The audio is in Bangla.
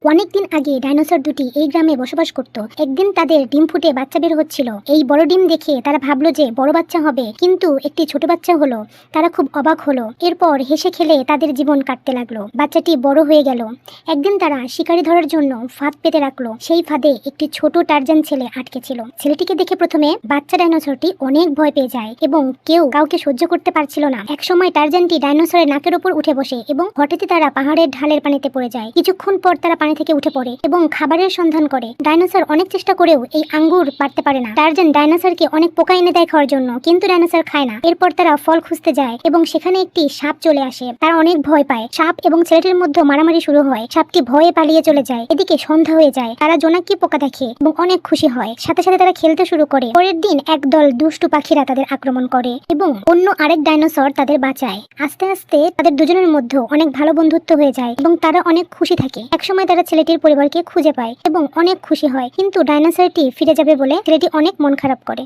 অনেকদিন আগে ডাইনোসর দুটি এই গ্রামে বসবাস করত। একদিন তাদের ডিম ফুটে বাচ্চা বের হচ্ছিল। এই বড় ডিম দেখে তারা ভাবলো যে বড় বাচ্চা হবে, কিন্তু একটি ছোট বাচ্চা হলো। তারা খুব অবাক হলো। এরপর হেসে খেলে তাদের জীবন কাটতে লাগলো। বাচ্চাটি বড় হয়ে গেল। একদিন তারা শিকারি ধরার জন্য ফাঁদ পেতে রাখলো। সেই ফাঁদে একটি ছোট টারজান ছেলে আটকে ছিল। ছেলেটিকে দেখে প্রথমে বাচ্চা ডাইনোসরটি অনেক ভয় পেয়ে যায় এবং কেউ কাউকে সহ্য করতে পারছিল না। একসময় টারজানটি ডাইনোসরের নাকের উপর উঠে বসে এবং হঠাৎই তারা পাহাড়ের ঢালের পানিতে পড়ে যায়। কিছুক্ষণ পর তারা পানি থেকে উঠে পড়ে এবং খাবারের সন্ধান করে। ডাইনোসর অনেক চেষ্টা করেও এই আঙ্গুর পারতে পারে না। টারজান ডাইনোসরকে অনেক পোকা এনে দেয় খাওয়ার জন্য, কিন্তু ডাইনোসর খায় না। এরপর তারা ফল খুঁজতে যায় এবং সেখানে একটি সাপ চলে আসে। তারা অনেক ভয় পায়। সাপ এবং ছেলেটির মধ্যে মারামারি শুরু হয়। সাপটি ভয়ে পালিয়ে চলে যায়। এদিকে সন্ধ্যা হয়ে যায়। তারা জোনাকি পোকা দেখে এবং অনেক খুশি হয়। সাথে সাথে তারা খেলতে শুরু করে। পরের দিন একদল দুষ্টু পাখিরা তাদের আক্রমণ করে এবং অন্য আরেক ডাইনোসর তাদের বাঁচায়। আস্তে আস্তে তাদের দুজনের মধ্যে অনেক ভালো বন্ধুত্ব হয়ে যায় এবং তারা অনেক খুশি থাকে। একসময় তারা ছেলেটির পরিবারকে খুঁজে পায় এবং অনেক খুশি হয়, কিন্তু ডাইনোসরটি ফিরে যাবে বলে ছেলেটি অনেক মন খারাপ করে।